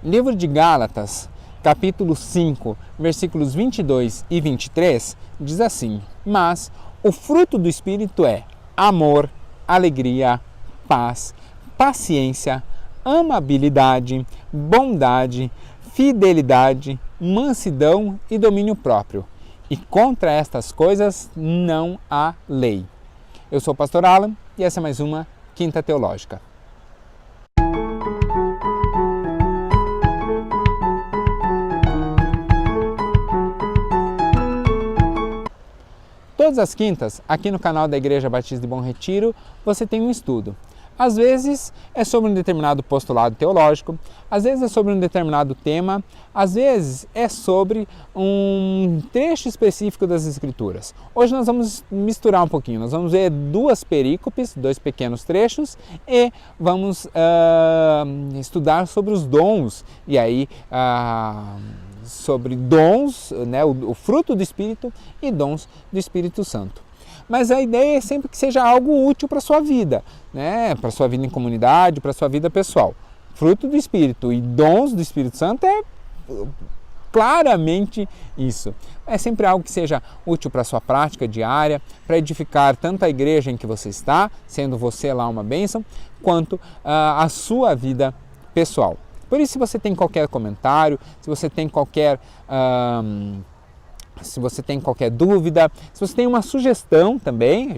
Livro de Gálatas, capítulo 5, versículos 22 e 23, diz assim: mas o fruto do Espírito é amor, alegria, paz, paciência, amabilidade, bondade, fidelidade, mansidão e domínio próprio. E contra estas coisas não há lei. Eu sou o Pastor Alan e essa é mais uma Quinta Teológica. Todas as quintas, aqui no canal da Igreja Batista de Bom Retiro, você tem um estudo. Às vezes é sobre um determinado postulado teológico, às vezes é sobre um determinado tema, às vezes é sobre um trecho específico das Escrituras. Hoje nós vamos misturar um pouquinho, nós vamos ver duas perícopes, dois pequenos trechos e vamos estudar sobre os dons e aí sobre dons, né, o fruto do Espírito e dons do Espírito Santo. Mas a ideia é sempre que seja algo útil para a sua vida, né? Para a sua vida em comunidade, para a sua vida pessoal. Fruto do Espírito e dons do Espírito Santo é claramente isso. É sempre algo que seja útil para a sua prática diária, para edificar tanto a igreja em que você está, sendo você lá uma bênção, quanto a sua vida pessoal. Por isso, se você tem qualquer comentário, se você tem qualquer dúvida, se você tem uma sugestão também,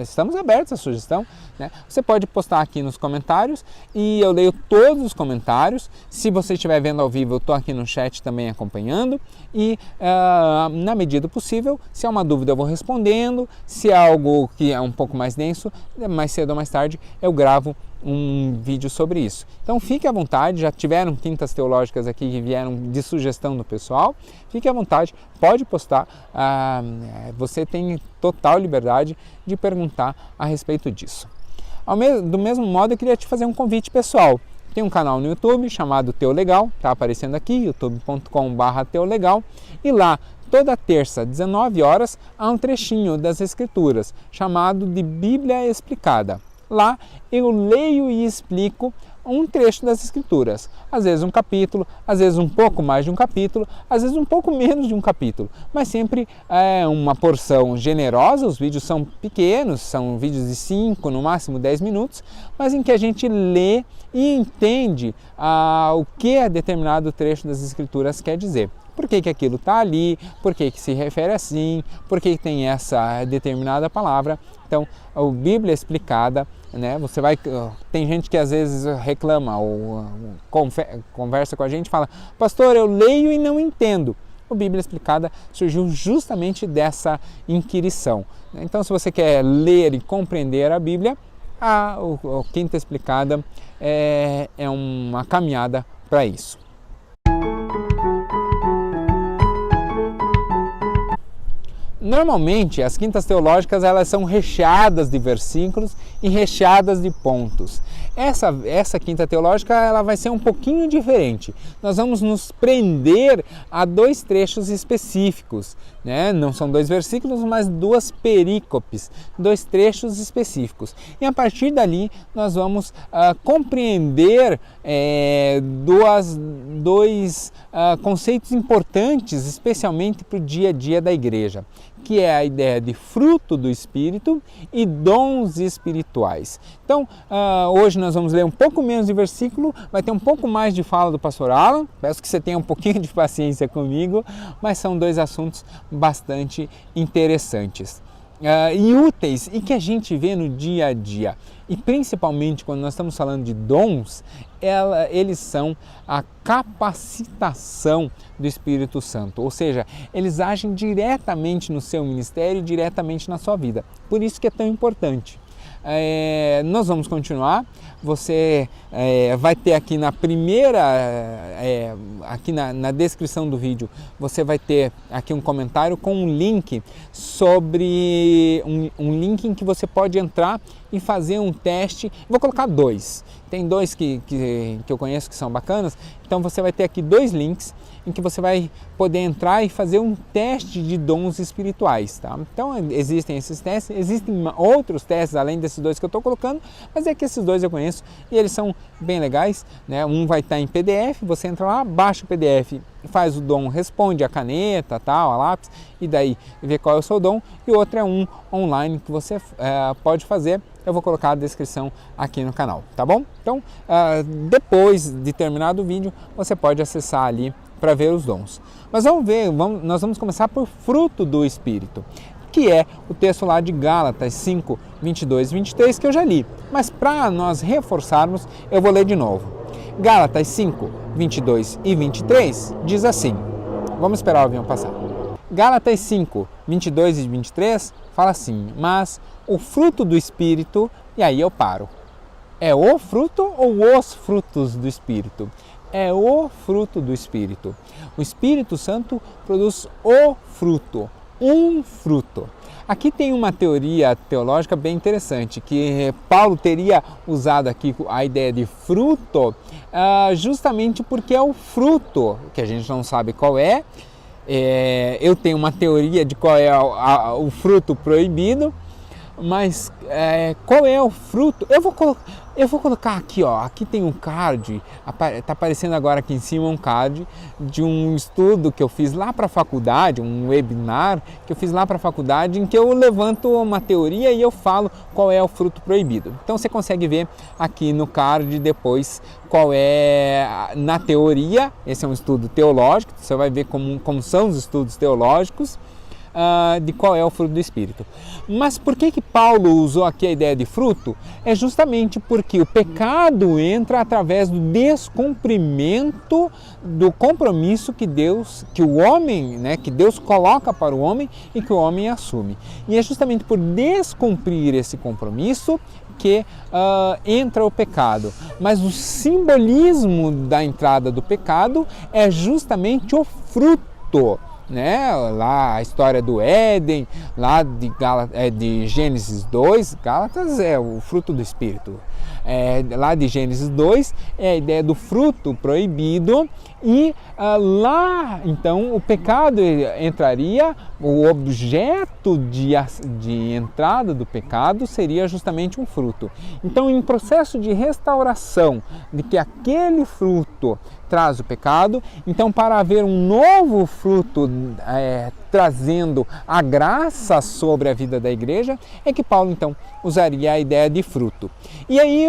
estamos abertos à sugestão, né? Você pode postar aqui nos comentários e eu leio todos os comentários. Se você estiver vendo ao vivo, eu estou aqui no chat também acompanhando e na medida possível, se há uma dúvida eu vou respondendo, se há algo que é um pouco mais denso, mais cedo ou mais tarde eu gravo um vídeo sobre isso. Então fique à vontade, já tiveram quintas teológicas aqui que vieram de sugestão do pessoal, fique à vontade, pode postar, você tem total liberdade de perguntar a respeito disso. Do mesmo modo, eu queria te fazer um convite pessoal. Tem um canal no YouTube chamado Teolegal, está aparecendo aqui, youtube.com/teolegal, e lá toda terça, 19 horas, há um trechinho das Escrituras chamado de Bíblia Explicada. Lá eu leio e explico um trecho das Escrituras, às vezes um capítulo, às vezes um pouco mais de um capítulo, às vezes um pouco menos de um capítulo, mas sempre uma porção generosa. Os vídeos são pequenos, são vídeos de 5, no máximo 10 minutos, mas em que a gente lê e entende o que determinado trecho das Escrituras quer dizer. Por que aquilo está ali, por que se refere assim, por que tem essa determinada palavra. Então, a Bíblia Explicada, né? Tem gente que às vezes reclama ou conversa com a gente e fala: pastor, eu leio e não entendo. A Bíblia Explicada surgiu justamente dessa inquirição. Então, se você quer ler e compreender a Bíblia, a Quinta Explicada é uma caminhada para isso. Normalmente, as quintas teológicas elas são recheadas de versículos e recheadas de pontos. Essa quinta teológica ela vai ser um pouquinho diferente. Nós vamos nos prender a dois trechos específicos, né? Não são dois versículos, mas duas perícopes, dois trechos específicos. E a partir dali nós vamos compreender dois conceitos importantes, especialmente para o dia a dia da igreja, que é a ideia de fruto do Espírito e dons espirituais. Então, hoje nós vamos ler um pouco menos de versículo, vai ter um pouco mais de fala do pastor Alan, peço que você tenha um pouquinho de paciência comigo, mas são dois assuntos bastante interessantes. E úteis e que a gente vê no dia a dia. E principalmente quando nós estamos falando de dons, eles são a capacitação do Espírito Santo, ou seja, eles agem diretamente no seu ministério e diretamente na sua vida. Por isso que é tão importante. Nós vamos continuar. Você vai ter aqui na primeira, aqui na descrição do vídeo, você vai ter aqui um comentário com um link sobre um link em que você pode entrar e fazer um teste. Vou colocar dois. Tem dois que eu conheço que são bacanas. Então você vai ter aqui dois links em que você vai poder entrar e fazer um teste de dons espirituais, tá? Então existem esses testes, existem outros testes além desses dois que eu estou colocando, mas é que esses dois eu conheço conheço e eles são bem legais, né? Um vai estar em PDF, você entra lá, baixa o PDF, faz o dom, responde a caneta, tal, a lápis, e daí vê qual é o seu dom, e o outro é um online que você pode fazer. Eu vou colocar a descrição aqui no canal, tá bom? Então, depois de terminado o vídeo, você pode acessar ali para ver os dons. Mas nós vamos começar por fruto do Espírito, que é o texto lá de Gálatas 5, 22 e 23, que eu já li. Mas para nós reforçarmos, eu vou ler de novo. Gálatas 5, 22 e 23 diz assim, vamos esperar o avião passar. Gálatas 5, 22 e 23 fala assim, mas o fruto do Espírito, e aí eu paro. É o fruto ou os frutos do Espírito? É o fruto do Espírito. O Espírito Santo produz o fruto, um fruto. Aqui tem uma teoria teológica bem interessante, que Paulo teria usado aqui a ideia de fruto justamente porque é o fruto, que a gente não sabe qual é. Eu tenho uma teoria de qual é o fruto proibido, mas qual é o fruto? Eu vou colocar aqui, ó, aqui tem um card, está aparecendo agora aqui em cima um card de um estudo que eu fiz lá para a faculdade, um webinar que eu fiz lá para a faculdade, em que eu levanto uma teoria e eu falo qual é o fruto proibido. Então você consegue ver aqui no card depois qual é, na teoria, esse é um estudo teológico, você vai ver como são os estudos teológicos, de qual é o fruto do Espírito. Mas por que Paulo usou aqui a ideia de fruto? É justamente porque o pecado entra através do descumprimento do compromisso que o homem, né, que Deus coloca para o homem e que o homem assume. E é justamente por descumprir esse compromisso que entra o pecado. Mas o simbolismo da entrada do pecado é justamente o fruto. Né? Lá a história do Éden, lá de Gênesis 2, Gálatas é o fruto do Espírito. Lá de Gênesis 2 é a ideia do fruto proibido e lá então o pecado entraria, o objeto de entrada do pecado seria justamente um fruto. Então, em processo de restauração de que aquele fruto traz o pecado, então para haver um novo fruto trazendo a graça sobre a vida da igreja, é que Paulo então usaria a ideia de fruto. E aí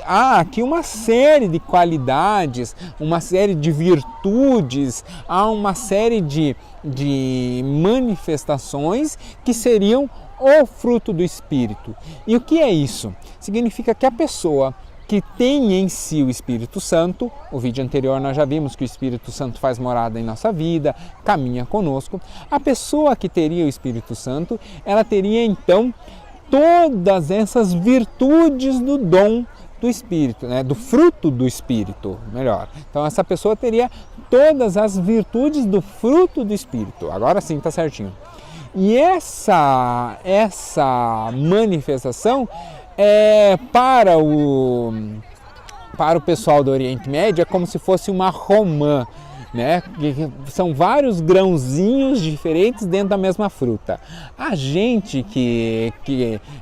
há aqui uma série de qualidades, uma série de virtudes, há uma série de manifestações que seriam o fruto do Espírito. E o que é isso? Significa que a pessoa que tem em si o Espírito Santo, o vídeo anterior nós já vimos que o Espírito Santo faz morada em nossa vida, caminha conosco, a pessoa que teria o Espírito Santo, ela teria então todas essas virtudes do dom do Espírito, né? Do fruto do Espírito, melhor. Então essa pessoa teria todas as virtudes do fruto do Espírito, agora sim está certinho. E essa manifestação para o pessoal do Oriente Médio é como se fosse uma romã, né? São vários grãozinhos diferentes dentro da mesma fruta. A gente que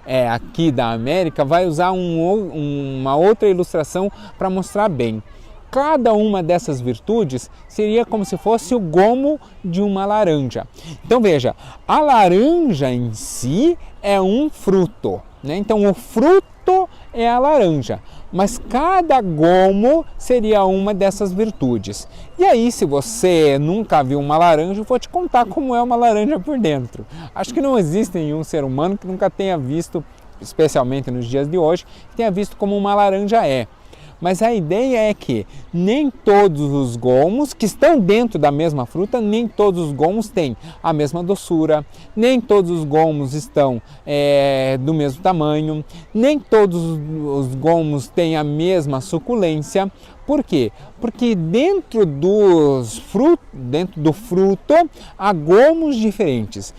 é aqui da América vai usar uma outra ilustração para mostrar bem. Cada uma dessas virtudes seria como se fosse o gomo de uma laranja. Então veja, a laranja em si é um fruto, né? Então o fruto é a laranja, mas cada gomo seria uma dessas virtudes. E aí, se você nunca viu uma laranja, eu vou te contar como é uma laranja por dentro. Acho que não existe nenhum ser humano que nunca tenha visto, especialmente nos dias de hoje, que tenha visto como uma laranja é. Mas a ideia é que nem todos os gomos que estão dentro da mesma fruta, nem todos os gomos têm a mesma doçura, nem todos os gomos estão do mesmo tamanho, nem todos os gomos têm a mesma suculência. Por quê? Porque dentro do fruto há gomos diferentes,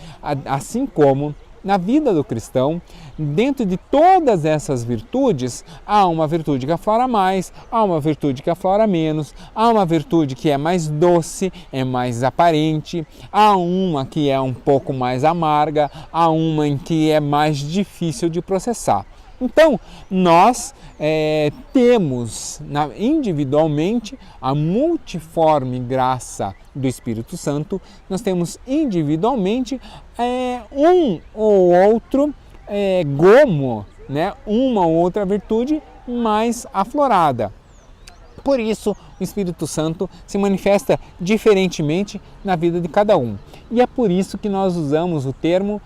assim como na vida do cristão, dentro de todas essas virtudes, há uma virtude que aflora mais, há uma virtude que aflora menos, há uma virtude que é mais doce, é mais aparente, há uma que é um pouco mais amarga, há uma em que é mais difícil de processar. Então, nós temos individualmente a multiforme graça do Espírito Santo, nós temos individualmente um ou outro gomo, né? Uma ou outra virtude mais aflorada. Por isso, o Espírito Santo se manifesta diferentemente na vida de cada um. E é por isso que nós usamos o termo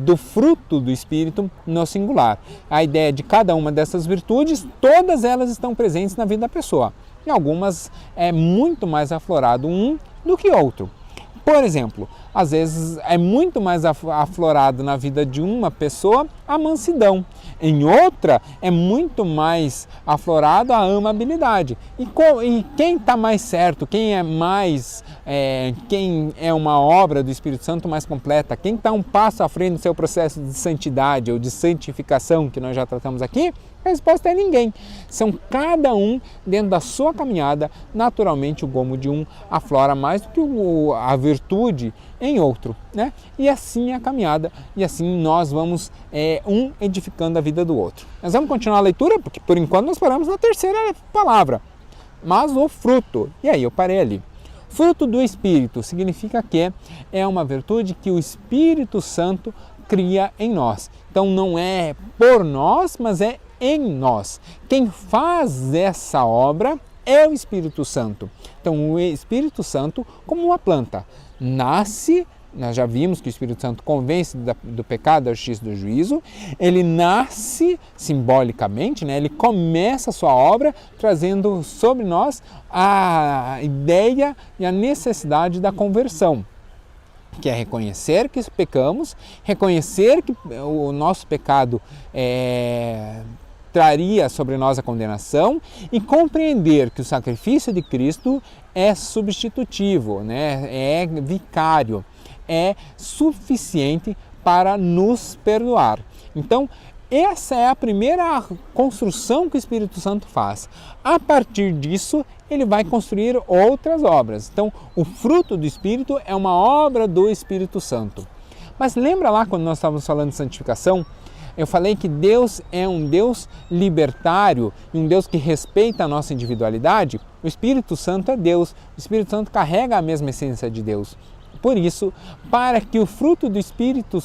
do fruto do Espírito no singular. A ideia de cada uma dessas virtudes, todas elas estão presentes na vida da pessoa. Em algumas é muito mais aflorado um do que outro. Por exemplo, às vezes é muito mais aflorado na vida de uma pessoa a mansidão. Em outra é muito mais aflorado a amabilidade. E quem está mais certo, quem é uma obra do Espírito Santo mais completa, quem está um passo à frente no seu processo de santidade ou de santificação, que nós já tratamos aqui, a resposta é ninguém. São cada um dentro da sua caminhada. Naturalmente o gomo de um aflora mais do que a virtude em outro, né? E assim é a caminhada, e assim nós vamos um edificando a vida do outro. Nós vamos continuar a leitura, porque por enquanto nós paramos na terceira palavra, mas o fruto, e aí eu parei ali. Fruto do Espírito significa que é uma virtude que o Espírito Santo cria em nós. Então não é por nós, mas é em nós. Quem faz essa obra é o Espírito Santo. Então o Espírito Santo, como uma planta, nasce, nós já vimos que o Espírito Santo convence do pecado, da justiça e do juízo, ele nasce simbolicamente, né? Ele começa a sua obra trazendo sobre nós a ideia e a necessidade da conversão, que é reconhecer que pecamos, reconhecer que o nosso pecado traria sobre nós a condenação e compreender que o sacrifício de Cristo é substitutivo, né? É vicário, é suficiente para nos perdoar. Então, essa é a primeira construção que o Espírito Santo faz. A partir disso, ele vai construir outras obras. Então, o fruto do Espírito é uma obra do Espírito Santo. Mas lembra lá quando nós estávamos falando de santificação? Eu falei que Deus é um Deus libertário e um Deus que respeita a nossa individualidade. O Espírito Santo é Deus. O Espírito Santo carrega a mesma essência de Deus. Por isso, para que o fruto do Espírito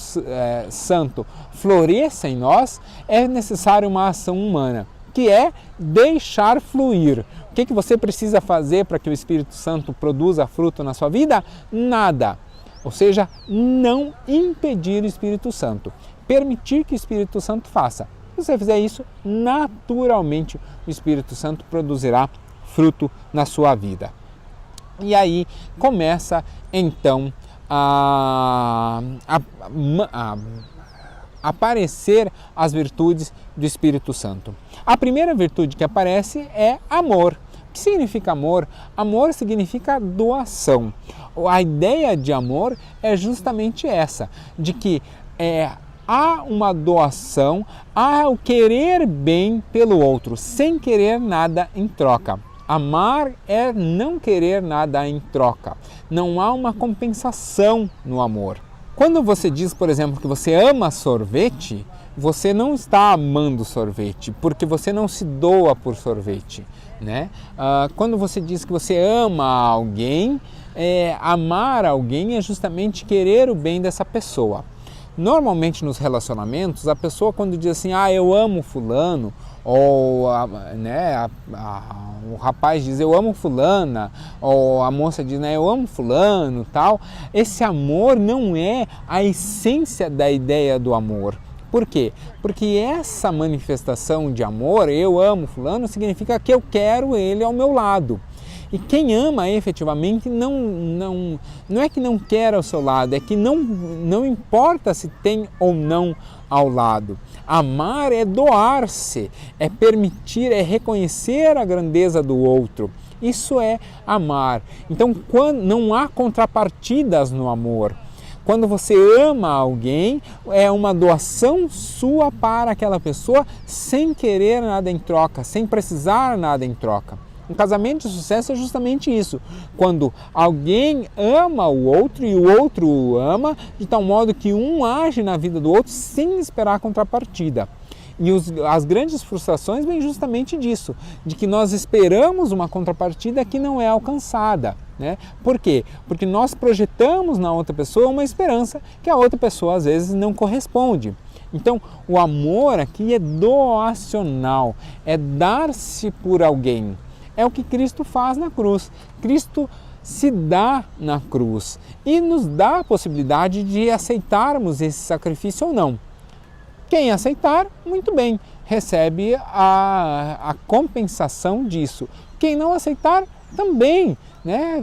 Santo floresça em nós, é necessária uma ação humana, que é deixar fluir. O que você precisa fazer para que o Espírito Santo produza fruto na sua vida? Nada. Ou seja, não impedir o Espírito Santo. Permitir que o Espírito Santo faça. Se você fizer isso, naturalmente o Espírito Santo produzirá fruto na sua vida. E aí começa então a aparecer as virtudes do Espírito Santo. A primeira virtude que aparece é amor. O que significa amor? Amor significa doação. A ideia de amor é justamente essa, de que há uma doação, há o querer bem pelo outro, sem querer nada em troca. Amar é não querer nada em troca. Não há uma compensação no amor. Quando você diz, por exemplo, que você ama sorvete, você não está amando sorvete, porque você não se doa por sorvete, né? Quando você diz que você ama alguém, amar alguém é justamente querer o bem dessa pessoa. Normalmente nos relacionamentos, a pessoa quando diz assim, eu amo fulano, ou o rapaz diz eu amo fulana, ou a moça diz eu amo fulano, tal. Esse amor não é a essência da ideia do amor. Por quê? Porque essa manifestação de amor, eu amo fulano, significa que eu quero ele ao meu lado. E quem ama efetivamente não é que não quer ao seu lado, é que não importa se tem ou não ao lado. Amar é doar-se, é permitir, é reconhecer a grandeza do outro. Isso é amar. Então, não há contrapartidas no amor. Quando você ama alguém, é uma doação sua para aquela pessoa sem querer nada em troca, sem precisar nada em troca. Um casamento de sucesso é justamente isso, quando alguém ama o outro e o outro o ama, de tal modo que um age na vida do outro sem esperar contrapartida. E as grandes frustrações vêm justamente disso, de que nós esperamos uma contrapartida que não é alcançada. Né? Por quê? Porque nós projetamos na outra pessoa uma esperança que a outra pessoa às vezes não corresponde. Então, o amor aqui é doacional, é dar-se por alguém. É o que Cristo faz na cruz. Cristo se dá na cruz e nos dá a possibilidade de aceitarmos esse sacrifício ou não. Quem aceitar, muito bem, recebe a compensação disso. Quem não aceitar, também. Né?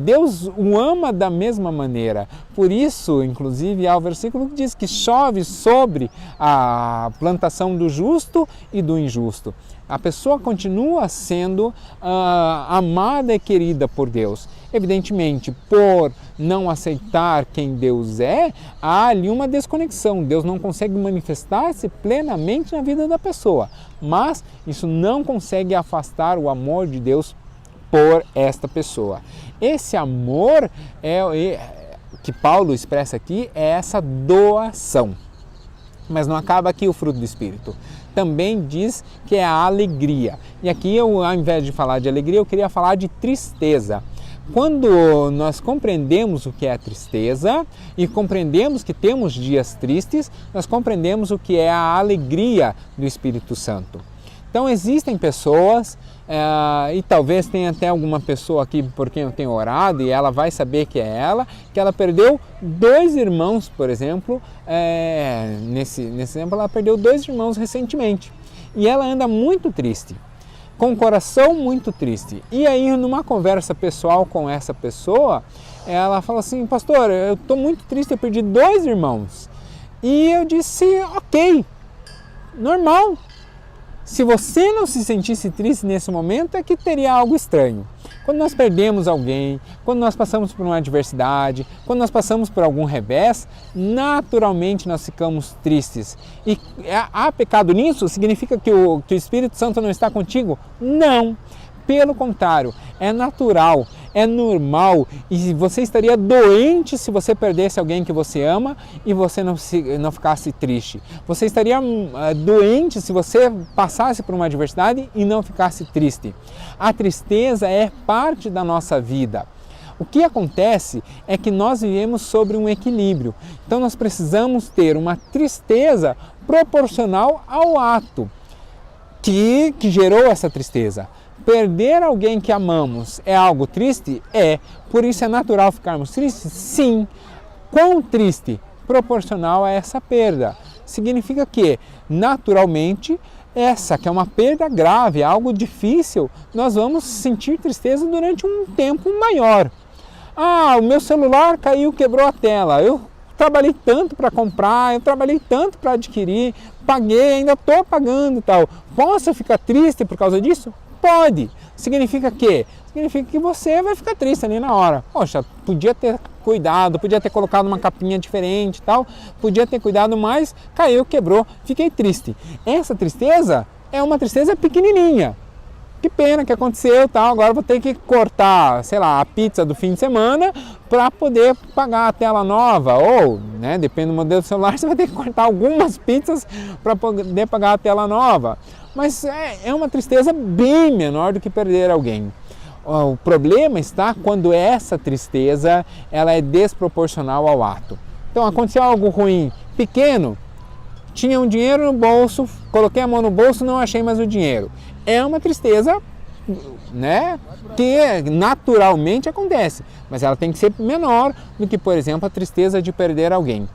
Deus o ama da mesma maneira. Por isso, inclusive, há o versículo que diz que chove sobre a plantação do justo e do injusto. A pessoa continua sendo amada e querida por Deus. Evidentemente, por não aceitar quem Deus é, há ali uma desconexão. Deus não consegue manifestar-se plenamente na vida da pessoa. Mas isso não consegue afastar o amor de Deus por esta pessoa. Esse amor que Paulo expressa aqui é essa doação. Mas não acaba aqui o fruto do Espírito. Também diz que é a alegria. E aqui, ao invés de falar de alegria, eu queria falar de tristeza. Quando nós compreendemos o que é a tristeza e compreendemos que temos dias tristes, nós compreendemos o que é a alegria do Espírito Santo. Então existem pessoas, e talvez tenha até alguma pessoa aqui por quem eu tenho orado e ela vai saber que é ela, que ela perdeu 2 irmãos, por exemplo, nesse exemplo ela perdeu 2 irmãos recentemente e ela anda muito triste, com o coração muito triste. E aí numa conversa pessoal com essa pessoa, ela fala assim: pastor, eu estou muito triste, eu perdi 2 irmãos. E eu disse: ok, normal. Se você não se sentisse triste nesse momento, é que teria algo estranho. Quando nós perdemos alguém, quando nós passamos por uma adversidade, quando nós passamos por algum revés, naturalmente nós ficamos tristes. E há pecado nisso? Significa que o Espírito Santo não está contigo? Não. Pelo contrário, é natural, é normal e você estaria doente se você perdesse alguém que você ama e você não ficasse triste. Você estaria doente se você passasse por uma adversidade e não ficasse triste. A tristeza é parte da nossa vida. O que acontece é que nós vivemos sobre um equilíbrio. Então nós precisamos ter uma tristeza proporcional ao ato que gerou essa tristeza. Perder alguém que amamos é algo triste? É. Por isso é natural ficarmos tristes? Sim. Quão triste? Proporcional a essa perda. Significa que, naturalmente, essa que é uma perda grave, algo difícil, nós vamos sentir tristeza durante um tempo maior. Ah, o meu celular caiu, quebrou a tela. Eu trabalhei tanto para comprar, eu trabalhei tanto para adquirir, paguei, ainda estou pagando e tal. Posso ficar triste por causa disso? Pode. Significa que? Significa que você vai ficar triste ali na hora. Poxa, podia ter cuidado, podia ter colocado uma capinha diferente e tal, podia ter cuidado mais, caiu, quebrou, fiquei triste. Essa tristeza é uma tristeza pequenininha. Que pena que aconteceu, tal, agora vou ter que cortar, sei lá, a pizza do fim de semana para poder pagar a tela nova. Ou, né, depende do modelo do celular, você vai ter que cortar algumas pizzas para poder pagar a tela nova. Mas é uma tristeza bem menor do que perder alguém. O problema está quando essa tristeza ela é desproporcional ao ato. Então aconteceu algo ruim, pequeno, tinha um dinheiro no bolso, coloquei a mão no bolso, não achei mais o dinheiro. É uma tristeza, né, que naturalmente acontece, mas ela tem que ser menor do que, por exemplo, a tristeza de perder alguém.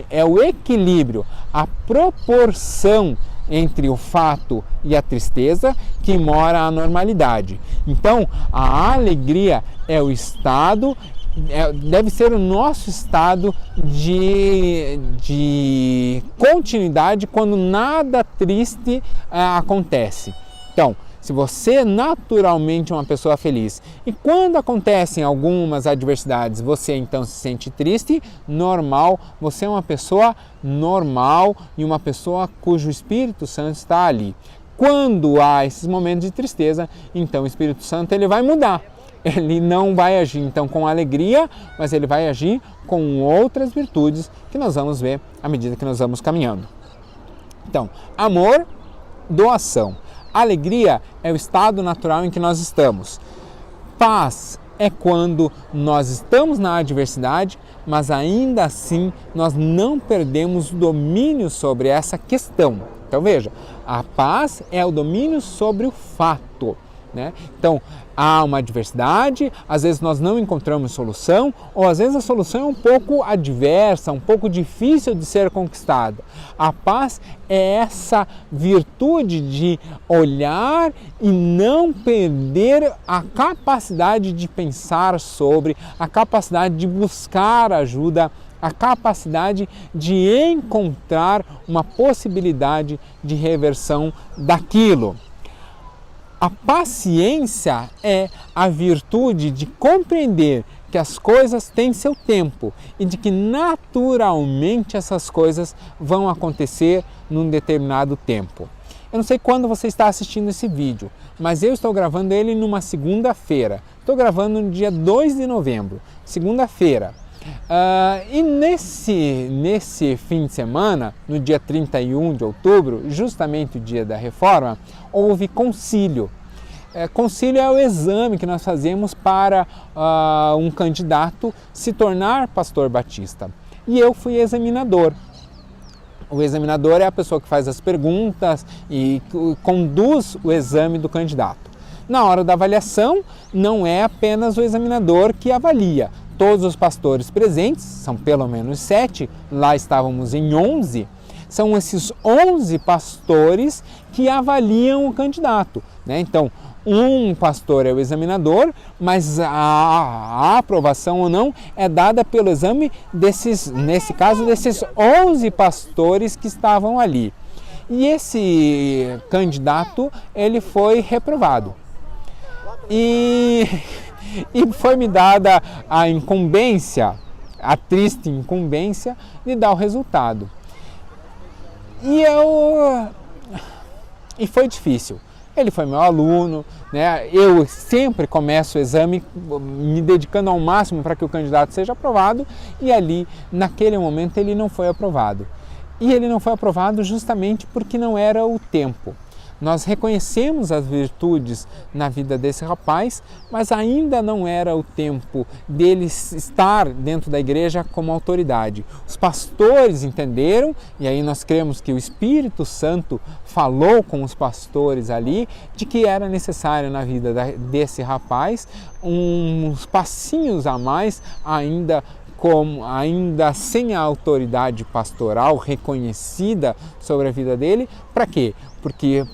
É o equilíbrio, a proporção entre o fato e a tristeza que mora a normalidade. Então, a alegria é o estado, deve ser o nosso estado de continuidade quando nada triste acontece. Então, se você naturalmente é uma pessoa feliz e quando acontecem algumas adversidades você então se sente triste, normal, você é uma pessoa normal e uma pessoa cujo Espírito Santo está ali. Quando há esses momentos de tristeza, então o Espírito Santo ele vai mudar. Ele não vai agir então com alegria, mas ele vai agir com outras virtudes que nós vamos ver à medida que nós vamos caminhando. Então, amor, doação. Alegria é o estado natural em que nós estamos. Paz é quando nós estamos na adversidade, mas ainda assim nós não perdemos o domínio sobre essa questão. Então veja, a paz é o domínio sobre o fato, né? Então há uma adversidade, às vezes nós não encontramos solução, ou às vezes a solução é um pouco adversa, um pouco difícil de ser conquistada. A paz é essa virtude de olhar e não perder a capacidade de pensar sobre, a capacidade de buscar ajuda, a capacidade de encontrar uma possibilidade de reversão daquilo. A paciência é a virtude de compreender que as coisas têm seu tempo e de que naturalmente essas coisas vão acontecer num determinado tempo. Eu não sei quando você está assistindo esse vídeo, mas eu estou gravando ele numa segunda-feira. Estou gravando no dia 2 de novembro, segunda-feira. E nesse fim de semana, no dia 31 de outubro, justamente o dia da reforma, houve concílio. Concílio é o exame que nós fazemos para um candidato se tornar pastor batista. E eu fui examinador. O examinador é a pessoa que faz as perguntas e conduz o exame do candidato. Na hora da avaliação, não é apenas o examinador que avalia. Todos os pastores presentes, são pelo menos 7, lá estávamos em 11, são esses 11 pastores que avaliam o candidato, né? Então, um pastor é o examinador, mas a aprovação ou não é dada pelo exame nesse caso, desses 11 pastores que estavam ali. E esse candidato, ele foi reprovado. E foi-me dada a incumbência, a triste incumbência de dar o resultado. E foi difícil. Ele foi meu aluno, né? Eu sempre começo o exame me dedicando ao máximo para que o candidato seja aprovado e ali, naquele momento, ele não foi aprovado. E ele não foi aprovado justamente porque não era o tempo. Nós reconhecemos as virtudes na vida desse rapaz, mas ainda não era o tempo dele estar dentro da igreja como autoridade. Os pastores entenderam, e aí nós cremos que o Espírito Santo falou com os pastores ali, de que era necessário na vida desse rapaz uns passinhos a mais, ainda sem a autoridade pastoral reconhecida sobre a vida dele. Para quê?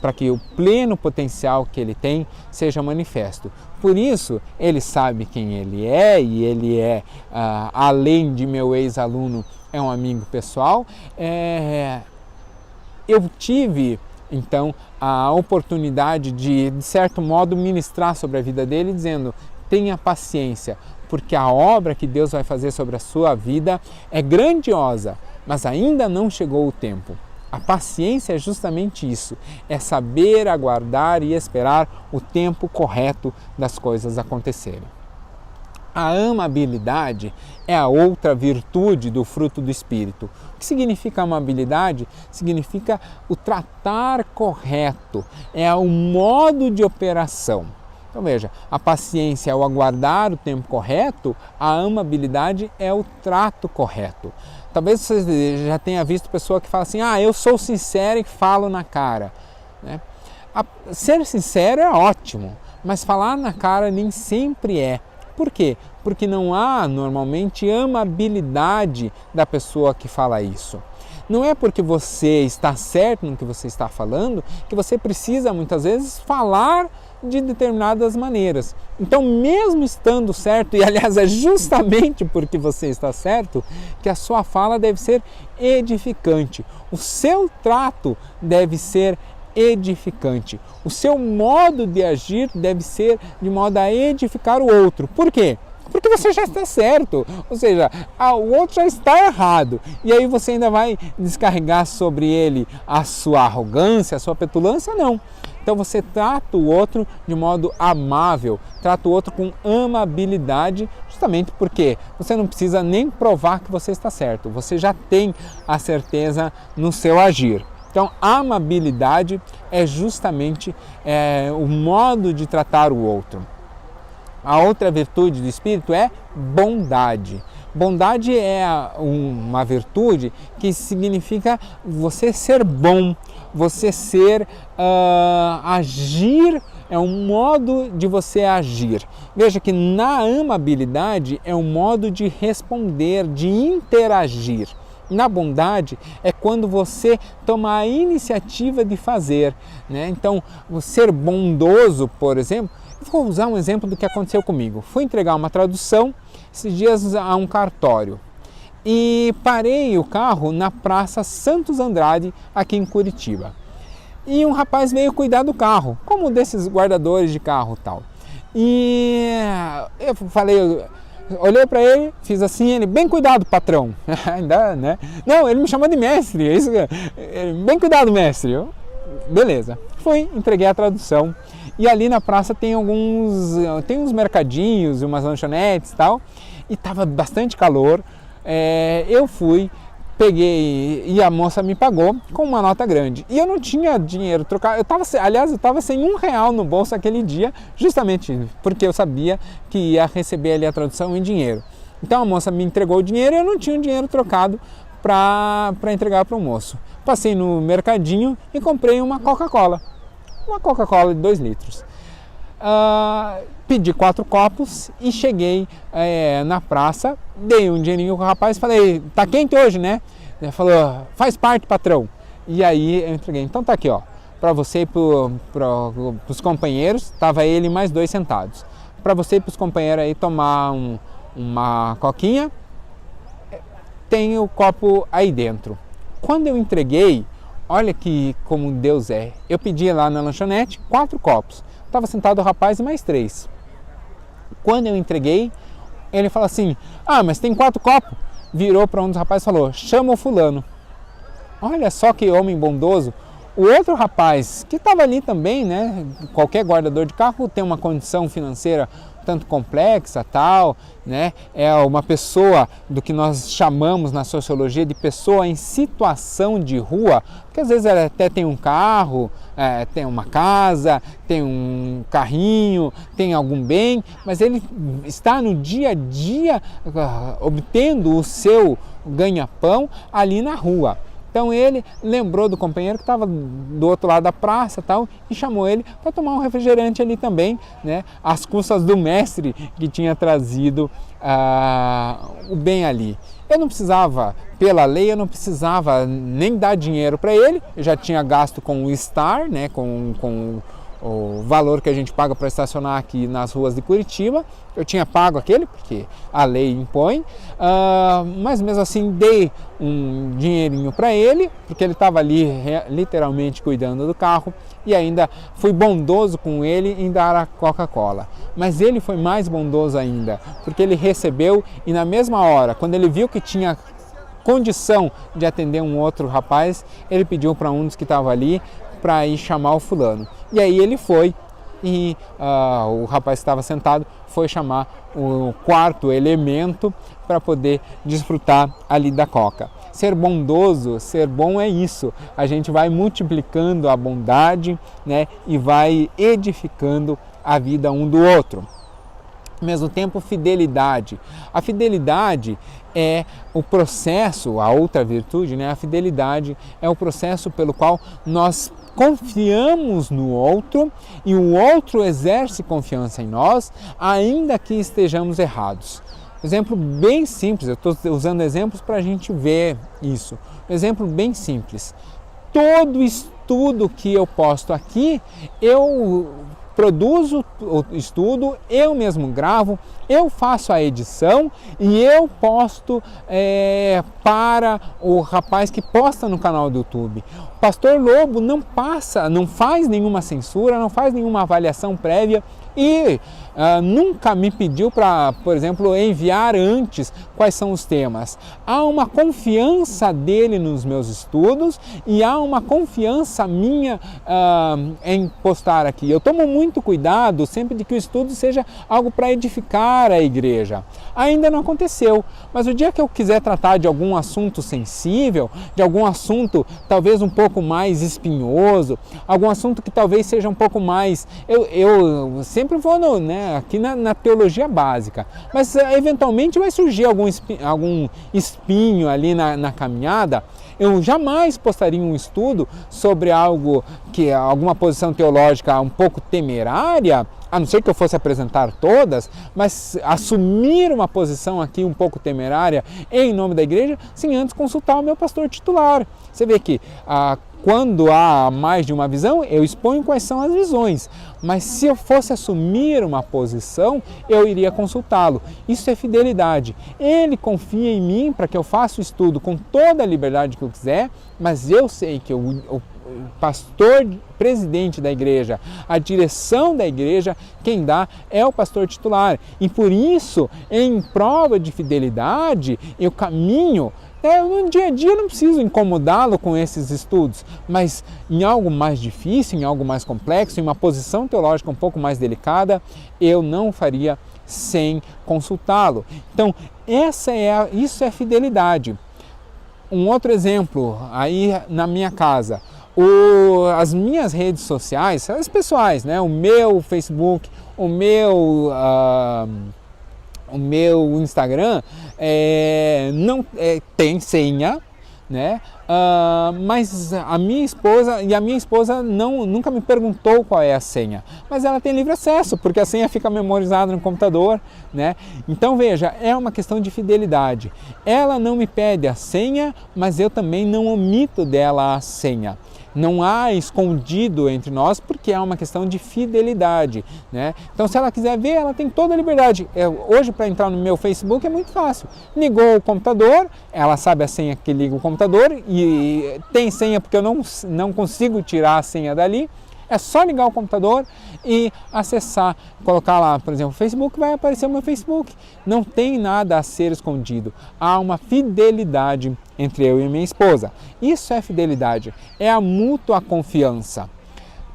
Para que o pleno potencial que ele tem seja manifesto. Por isso, ele sabe quem ele é, e ele é, além de meu ex-aluno, é um amigo pessoal. Eu tive, então, a oportunidade de certo modo, ministrar sobre a vida dele, dizendo: tenha paciência, porque a obra que Deus vai fazer sobre a sua vida é grandiosa, mas ainda não chegou o tempo. A paciência é justamente isso, é saber aguardar e esperar o tempo correto das coisas acontecerem. A amabilidade é a outra virtude do fruto do Espírito. O que significa amabilidade? Significa o tratar correto, é o modo de operação. Então veja, a paciência é o aguardar o tempo correto, a amabilidade é o trato correto. Talvez você já tenha visto pessoa que fala assim: eu sou sincero e falo na cara, né? Ser sincero é ótimo, mas falar na cara nem sempre é. Por quê? Porque não há normalmente amabilidade da pessoa que fala isso. Não é porque você está certo no que você está falando que você precisa muitas vezes falar de determinadas maneiras. Então, mesmo estando certo, e aliás é justamente porque você está certo, que a sua fala deve ser edificante. O seu trato deve ser edificante. O seu modo de agir deve ser de modo a edificar o outro. Por quê? Porque você já está certo, ou seja, o outro já está errado, e aí você ainda vai descarregar sobre ele a sua arrogância, a sua petulância? Não. Então você trata o outro de modo amável, trata o outro com amabilidade, justamente porque você não precisa nem provar que você está certo, você já tem a certeza no seu agir. Então, a amabilidade é justamente o modo de tratar o outro. A outra virtude do Espírito é bondade. Bondade é uma virtude que significa você ser bom, você ser, agir, é um modo de você agir. Veja que na amabilidade é um modo de responder, de interagir. Na bondade é quando você toma a iniciativa de fazer, né? Então, o ser bondoso, por exemplo, eu vou usar um exemplo do que aconteceu comigo. Fui entregar uma tradução esses dias a um cartório e parei o carro na Praça Santos Andrade, aqui em Curitiba. E um rapaz veio cuidar do carro, como desses guardadores de carro e tal. E eu falei... Olhei para ele, fiz assim, ele, bem cuidado, patrão. Ainda, né? Não, ele me chamou de mestre. É isso, bem cuidado, mestre. Beleza. Fui, entreguei a tradução. E ali na praça tem uns mercadinhos, umas lanchonetes e tal. E tava bastante calor. Eu fui, peguei e a moça me pagou com uma nota grande. E eu não tinha dinheiro trocado. Eu estava sem R$1 no bolso aquele dia, justamente porque eu sabia que ia receber ali a tradução em dinheiro. Então a moça me entregou o dinheiro e eu não tinha o dinheiro trocado para entregar para o moço. Passei no mercadinho e comprei uma Coca-Cola. Uma Coca-Cola de 2 litros. Pedi 4 copos e cheguei na praça, dei um dinheirinho com o rapaz e falei, tá quente hoje, né? Ele falou, faz parte, patrão. E aí eu entreguei, então tá aqui, ó, para você e para os companheiros, tava ele e mais 2 sentados. Para você e para os companheiros aí tomar uma coquinha, tem o copo aí dentro. Quando eu entreguei, olha que como Deus é, eu pedi lá na lanchonete 4 copos. Estava sentado o rapaz e mais 3. Quando eu entreguei, ele falou assim, mas tem 4 copos. Virou para um dos rapazes e falou, chama o fulano. Olha só que homem bondoso. O outro rapaz, que estava ali também, né? Qualquer guardador de carro tem uma condição financeira tanto complexa, tal, né? É uma pessoa do que nós chamamos na sociologia de pessoa em situação de rua, porque às vezes ela até tem um carro, tem uma casa, tem um carrinho, tem algum bem, mas ele está no dia a dia obtendo o seu ganha-pão ali na rua. Então ele lembrou do companheiro que estava do outro lado da praça e tal, e chamou ele para tomar um refrigerante ali também, né, às custas do mestre que tinha trazido o bem ali. Eu não precisava, pela lei, eu não precisava nem dar dinheiro para ele, eu já tinha gasto com o Star, né, com o valor que a gente paga para estacionar aqui nas ruas de Curitiba. Eu tinha pago aquele, porque a lei impõe, mas mesmo assim dei um dinheirinho para ele, porque ele estava ali literalmente cuidando do carro, e ainda fui bondoso com ele em dar a Coca-Cola. Mas ele foi mais bondoso ainda, porque ele recebeu e na mesma hora, quando ele viu que tinha condição de atender um outro rapaz, ele pediu para um dos que estava ali para ir chamar o fulano. E aí ele foi e o rapaz que estava sentado foi chamar o 4º elemento para poder desfrutar ali da coca. Ser bondoso, ser bom é isso. A gente vai multiplicando a bondade, né, e vai edificando a vida um do outro. Ao mesmo tempo, fidelidade. A fidelidade é o processo, a outra virtude, né? A fidelidade é o processo pelo qual nós confiamos no outro e o outro exerce confiança em nós, ainda que estejamos errados. Exemplo bem simples, eu estou usando exemplos para a gente ver isso. Exemplo bem simples. Todo estudo que eu posto aqui, eu produzo o estudo, eu mesmo gravo, eu faço a edição e eu posto para o rapaz que posta no canal do YouTube. O Pastor Lobo não faz nenhuma censura, não faz nenhuma avaliação prévia e nunca me pediu para, por exemplo, enviar antes quais são os temas. Há uma confiança dele nos meus estudos e há uma confiança minha em postar aqui. Eu tomo muito muito cuidado sempre de que o estudo seja algo para edificar a igreja. Ainda não aconteceu, mas o dia que eu quiser tratar de algum assunto sensível, de algum assunto talvez um pouco mais espinhoso, algum assunto que talvez seja um pouco mais... Eu sempre vou aqui na teologia básica, mas eventualmente vai surgir algum espinho ali na caminhada. Eu jamais postaria um estudo sobre algo que alguma posição teológica um pouco temerária, a não ser que eu fosse apresentar todas, mas assumir uma posição aqui um pouco temerária em nome da igreja, sem antes consultar o meu pastor titular. Você vê que quando há mais de uma visão, eu exponho quais são as visões, mas se eu fosse assumir uma posição, eu iria consultá-lo. Isso é fidelidade. Ele confia em mim para que eu faça o estudo com toda a liberdade que eu quiser, mas eu sei que o pastor presidente da igreja, a direção da igreja, quem dá é o pastor titular. E por isso, em prova de fidelidade, eu caminho. No dia a dia eu não preciso incomodá-lo com esses estudos, mas em algo mais difícil, em algo mais complexo, em uma posição teológica um pouco mais delicada, eu não faria sem consultá-lo. Então, isso é fidelidade. Um outro exemplo, aí na minha casa, as minhas redes sociais, as pessoais, o meu Facebook, o meu Instagram não tem senha, mas a minha esposa nunca me perguntou qual é a senha, mas ela tem livre acesso, porque a senha fica memorizada no computador, Então veja, é uma questão de fidelidade. Ela não me pede a senha, mas eu também não omito dela a senha. Não há escondido entre nós, porque é uma questão de fidelidade, Então, se ela quiser ver, ela tem toda a liberdade. Hoje, para entrar no meu Facebook é muito fácil. Ligou o computador, ela sabe a senha que liga o computador e tem senha porque eu não consigo tirar a senha dali. É só ligar o computador e acessar, colocar lá, por exemplo, o Facebook, vai aparecer o meu Facebook. Não tem nada a ser escondido. Há uma fidelidade entre eu e minha esposa. Isso é fidelidade, é a mútua confiança.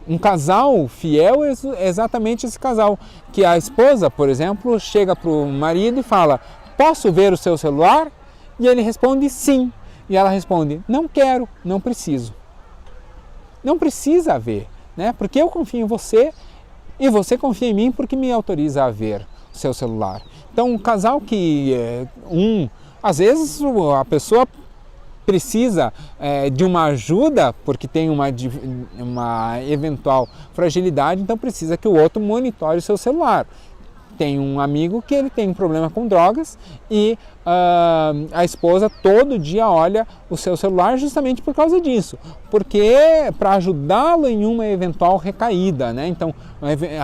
Um casal fiel é exatamente esse casal, que a esposa, por exemplo, chega para o marido e fala: posso ver o seu celular? E ele responde sim. E ela responde: não quero, não preciso. Não precisa ver. Porque eu confio em você e você confia em mim porque me autoriza a ver o seu celular. Então, um casal que às vezes a pessoa precisa de uma ajuda porque tem uma eventual fragilidade, então precisa que o outro monitore o seu celular. Tem um amigo que ele tem um problema com drogas e a esposa todo dia olha o seu celular justamente por causa disso, porque para ajudá-lo em uma eventual recaída, Então,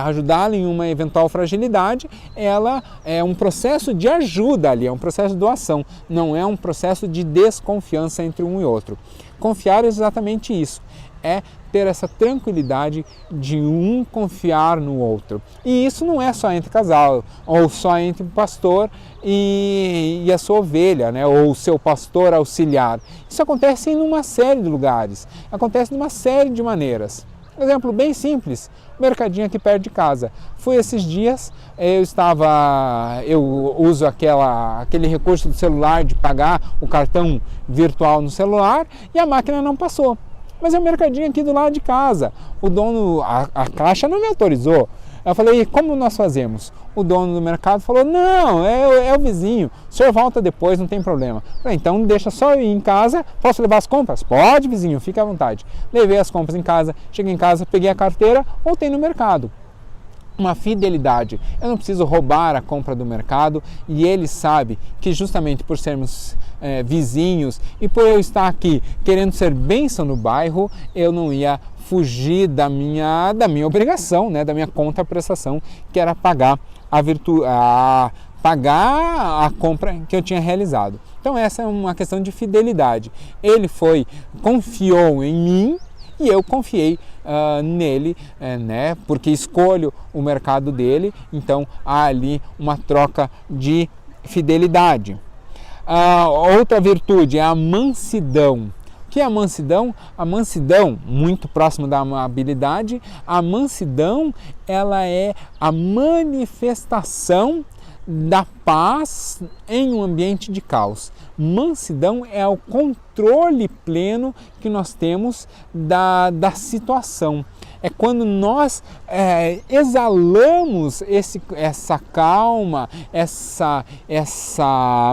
ajudá-lo em uma eventual fragilidade, ela é um processo de ajuda ali, é um processo de doação, não é um processo de desconfiança entre um e outro. Confiar é exatamente isso, é ter essa tranquilidade de um confiar no outro. E isso não é só entre casal, ou só entre o pastor e a sua ovelha, ou o seu pastor auxiliar. Isso acontece em uma série de lugares, acontece de uma série de maneiras. Um exemplo bem simples, o mercadinho aqui perto de casa. Fui esses dias, eu uso aquele recurso do celular de pagar o cartão virtual no celular e a máquina não passou. Mas é um mercadinho aqui do lado de casa. O dono, a caixa não me autorizou. Eu falei: como nós fazemos? O dono do mercado falou: não, é o vizinho, o senhor volta depois, não tem problema. Eu falei: então deixa só eu ir em casa, posso levar as compras? Pode, vizinho, fique à vontade. Levei as compras em casa, cheguei em casa, peguei a carteira, voltei no mercado. Uma fidelidade. Eu não preciso roubar a compra do mercado e ele sabe que justamente por sermos vizinhos e por eu estar aqui querendo ser bênção no bairro, eu não ia fugir da minha obrigação, da minha contraprestação, que era pagar a compra que eu tinha realizado. Então essa é uma questão de fidelidade. Ele confiou em mim e eu confiei nele, porque escolho o mercado dele, então há ali uma troca de fidelidade. Outra virtude é a mansidão. O que é a mansidão? A mansidão, muito próximo da amabilidade, a mansidão ela é a manifestação da paz em um ambiente de caos. Mansidão é o controle pleno que nós temos da situação. É quando nós exalamos essa calma, essa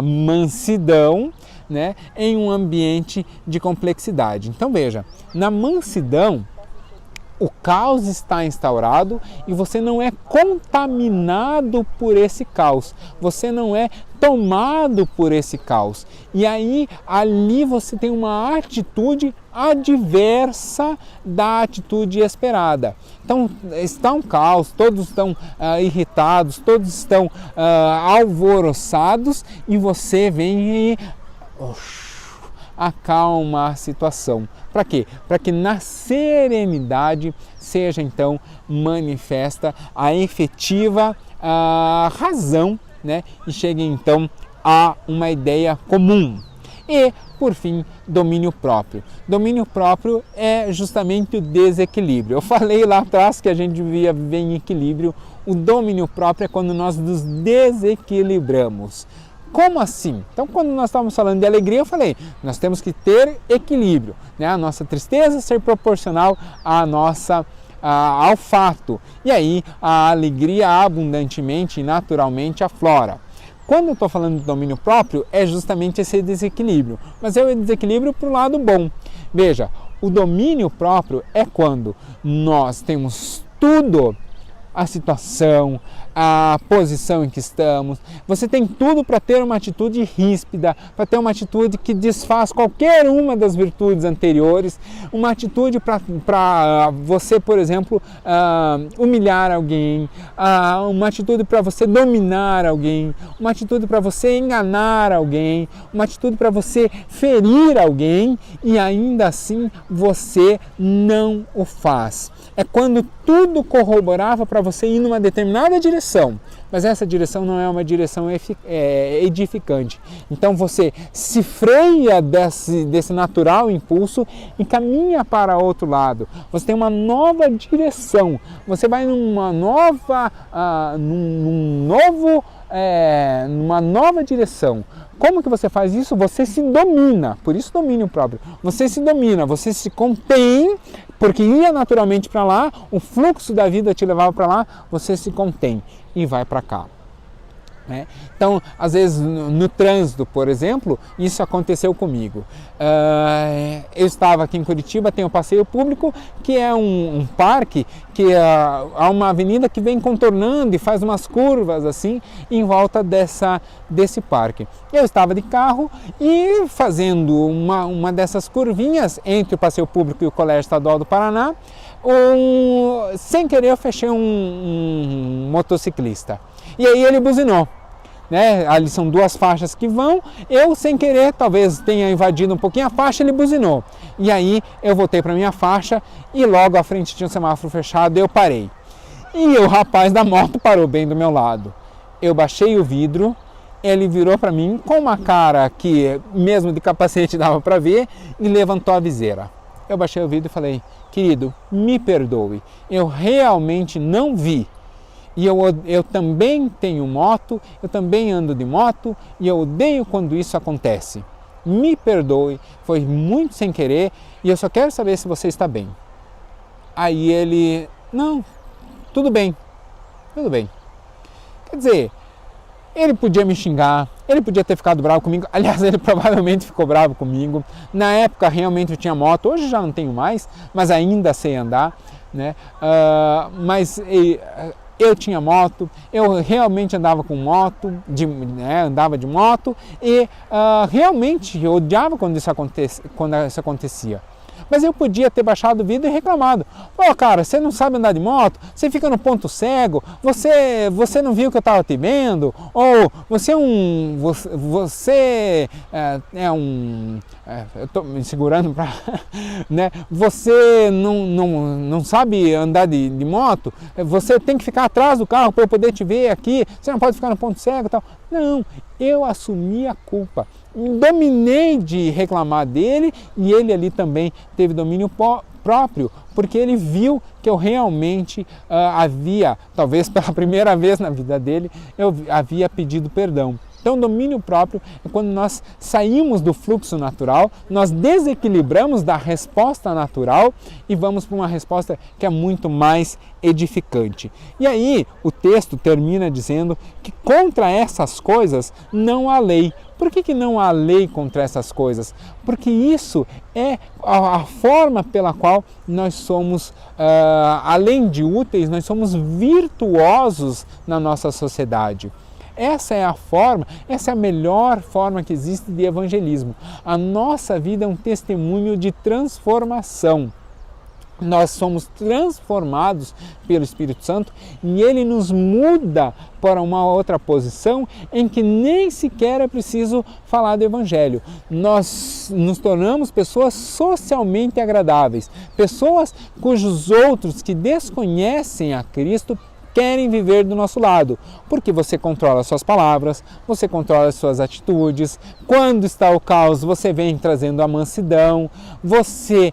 mansidão, né, em um ambiente de complexidade. Então veja, na mansidão, o caos está instaurado e você não é contaminado por esse caos, você não é tomado por esse caos. E aí, ali você tem uma atitude adversa da atitude esperada. Então, está um caos, todos estão irritados, todos estão alvoroçados e você vem e acalma a situação. Para quê? Para que na serenidade seja então manifesta a efetiva razão, né? E chegue então a uma ideia comum. E, por fim, domínio próprio. Domínio próprio é justamente o desequilíbrio. Eu falei lá atrás que a gente devia viver em equilíbrio. O domínio próprio é quando nós nos desequilibramos. Como assim? Então, quando nós estávamos falando de alegria, eu falei, nós temos que ter equilíbrio, né? A nossa tristeza ser proporcional ao fato. E aí, a alegria abundantemente e naturalmente aflora. Quando eu estou falando de domínio próprio, é justamente esse desequilíbrio. Mas é o desequilíbrio para o lado bom. Veja, o domínio próprio é quando nós temos tudo, a situação, a posição em que estamos. Você tem tudo para ter uma atitude ríspida, para ter uma atitude que desfaz qualquer uma das virtudes anteriores, uma atitude para você, por exemplo, humilhar alguém, uma atitude para você dominar alguém, uma atitude para você enganar alguém, uma atitude para você ferir alguém e ainda assim você não o faz. É quando tudo corroborava para você ir numa determinada direção, mas essa direção não é uma direção edificante. Então você se freia desse natural impulso e caminha para outro lado. Você tem uma nova direção, você vai numa nova direção. Como que você faz isso? Você se domina, por isso domínio próprio. Você se domina, você se contém, porque ia naturalmente para lá, o fluxo da vida te levava para lá, você se contém e vai para cá. Né? Então, às vezes no trânsito, por exemplo, isso aconteceu comigo. Eu estava aqui em Curitiba, tem o passeio público, que é um parque, que há uma avenida que vem contornando e faz umas curvas assim em volta desse parque. Eu estava de carro e fazendo uma dessas curvinhas entre o passeio público e o Colégio Estadual do Paraná, sem querer eu fechei um motociclista. E aí ele buzinou, né? Ali são duas faixas que vão, eu sem querer, talvez tenha invadido um pouquinho a faixa, ele buzinou. E aí eu voltei para minha faixa e logo à frente tinha um semáforo fechado, eu parei. E o rapaz da moto parou bem do meu lado. Eu baixei o vidro, ele virou para mim com uma cara que mesmo de capacete dava para ver e levantou a viseira. Eu baixei o vidro e falei, querido, me perdoe, eu realmente não vi. E eu também tenho moto, eu também ando de moto e eu odeio quando isso acontece. Me perdoe, foi muito sem querer e eu só quero saber se você está bem. Aí ele, não, tudo bem. Quer dizer, ele podia me xingar, ele podia ter ficado bravo comigo, aliás, ele provavelmente ficou bravo comigo. Na época realmente eu tinha moto, hoje já não tenho mais, mas ainda sei andar, né? Eu tinha moto, eu realmente andava com moto, andava de moto e realmente eu odiava quando isso acontecia. Mas eu podia ter baixado o vidro e reclamado. Pô, cara, você não sabe andar de moto? Você fica no ponto cego? Você não viu que eu estava te vendo? Ou você eu estou me segurando para... né? Você não sabe andar de moto? Você tem que ficar atrás do carro para eu poder te ver aqui? Você não pode ficar no ponto cego e tal? Não, eu assumi a culpa. dominei de reclamar dele e ele ali também teve domínio próprio, porque ele viu que eu realmente havia, talvez pela primeira vez na vida dele, eu havia pedido perdão. Então, domínio próprio é quando nós saímos do fluxo natural, nós desequilibramos da resposta natural e vamos para uma resposta que é muito mais edificante. E aí, o texto termina dizendo que contra essas coisas não há lei. Por que não há lei contra essas coisas? Porque isso é a forma pela qual nós somos, além de úteis, nós somos virtuosos na nossa sociedade. Essa é a forma, essa é a melhor forma que existe de evangelismo. A nossa vida é um testemunho de transformação. Nós somos transformados pelo Espírito Santo e ele nos muda para uma outra posição em que nem sequer é preciso falar do Evangelho. Nós nos tornamos pessoas socialmente agradáveis, pessoas cujos outros que desconhecem a Cristo querem viver do nosso lado, porque você controla suas palavras, você controla suas atitudes, quando está o caos você vem trazendo a mansidão, você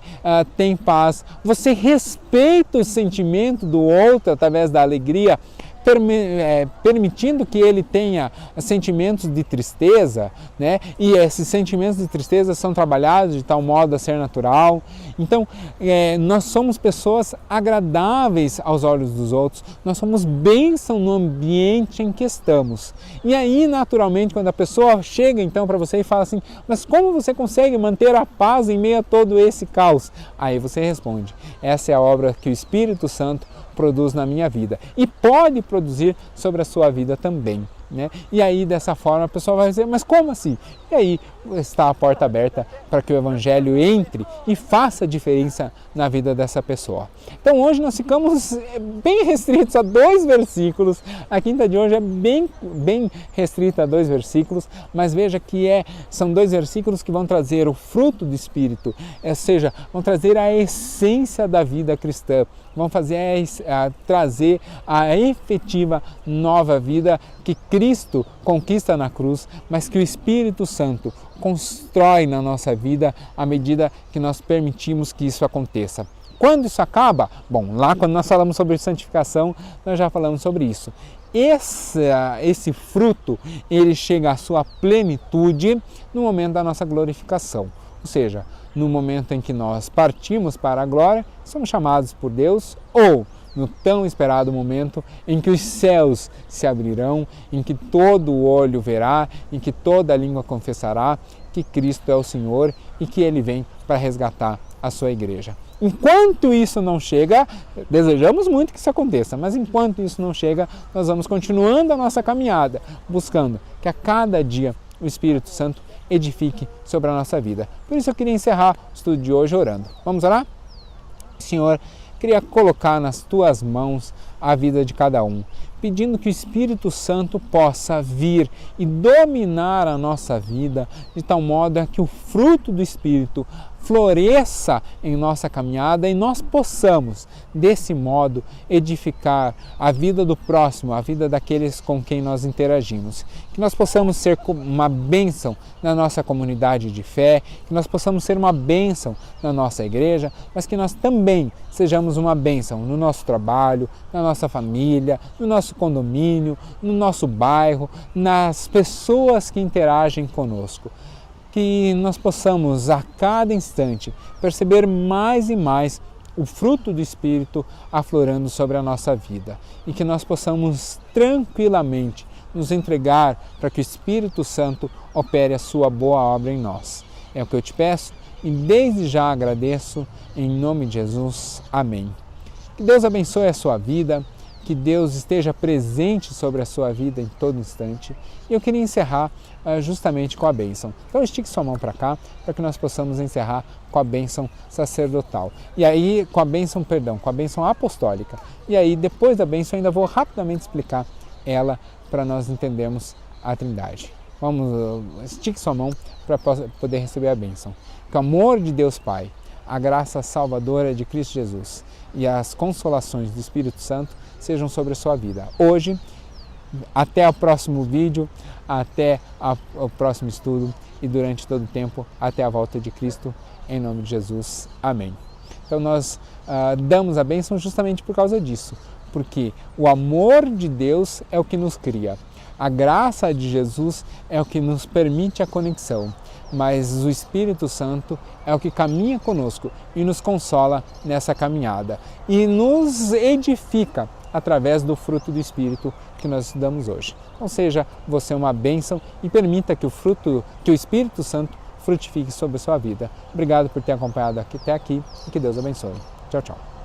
tem paz, você respeita o sentimento do outro através da alegria, permitindo que ele tenha sentimentos de tristeza, né? E esses sentimentos de tristeza são trabalhados de tal modo a ser natural. Então, nós somos pessoas agradáveis aos olhos dos outros, nós somos bênção no ambiente em que estamos. E aí, naturalmente, quando a pessoa chega então para você e fala assim, mas como você consegue manter a paz em meio a todo esse caos? Aí você responde, essa é a obra que o Espírito Santo produz na minha vida e pode produzir sobre a sua vida também, né? E aí dessa forma a pessoa vai dizer, mas como assim? E aí está a porta aberta para que o Evangelho entre e faça diferença na vida dessa pessoa. Então hoje nós ficamos bem restritos a 2 versículos, a quinta de hoje é bem restrita a 2 versículos, mas veja que são 2 versículos que vão trazer o fruto do Espírito, ou seja, vão trazer a essência da vida cristã, vão trazer a efetiva nova vida que Cristo conquista na cruz, mas que o Espírito Santo constrói na nossa vida à medida que nós permitimos que isso aconteça. Quando isso acaba? Bom, lá quando nós falamos sobre santificação, nós já falamos sobre isso. Esse fruto, ele chega à sua plenitude no momento da nossa glorificação. Ou seja, no momento em que nós partimos para a glória, somos chamados por Deus, ou no tão esperado momento em que os céus se abrirão, em que todo o olho verá, em que toda a língua confessará que Cristo é o Senhor e que Ele vem para resgatar a sua igreja. Enquanto isso não chega, desejamos muito que isso aconteça, mas enquanto isso não chega, nós vamos continuando a nossa caminhada, buscando que a cada dia o Espírito Santo edifique sobre a nossa vida. Por isso eu queria encerrar o estudo de hoje orando. Vamos orar? Senhor, queria colocar nas Tuas mãos a vida de cada um, pedindo que o Espírito Santo possa vir e dominar a nossa vida de tal modo que o fruto do Espírito floresça em nossa caminhada e nós possamos, desse modo, edificar a vida do próximo, a vida daqueles com quem nós interagimos. Que nós possamos ser uma bênção na nossa comunidade de fé, que nós possamos ser uma bênção na nossa igreja, mas que nós também sejamos uma bênção no nosso trabalho, na nossa família, no nosso condomínio, no nosso bairro, nas pessoas que interagem conosco. Que nós possamos a cada instante perceber mais e mais o fruto do Espírito aflorando sobre a nossa vida e que nós possamos tranquilamente nos entregar para que o Espírito Santo opere a sua boa obra em nós. É o que eu te peço e desde já agradeço em nome de Jesus. Amém. Que Deus abençoe a sua vida, que Deus esteja presente sobre a sua vida em todo instante. E eu queria encerrar justamente com a bênção. Então estique sua mão para cá, para que nós possamos encerrar com a bênção sacerdotal. E aí, com a bênção apostólica. E aí, depois da bênção, eu ainda vou rapidamente explicar ela para nós entendermos a Trindade. Estique sua mão para poder receber a bênção. Que o amor de Deus Pai, a graça salvadora de Cristo Jesus e as consolações do Espírito Santo sejam sobre a sua vida. Hoje, até o próximo vídeo, até o próximo estudo e durante todo o tempo até a volta de Cristo. Em nome de Jesus. Amém. Então nós damos a bênção justamente por causa disso, porque o amor de Deus é o que nos cria. A graça de Jesus é o que nos permite a conexão, mas o Espírito Santo é o que caminha conosco e nos consola nessa caminhada e nos edifica através do fruto do Espírito que nós estudamos hoje. Então seja você uma bênção e permita que o Espírito Santo frutifique sobre a sua vida. Obrigado por ter acompanhado até aqui e que Deus abençoe. Tchau, tchau.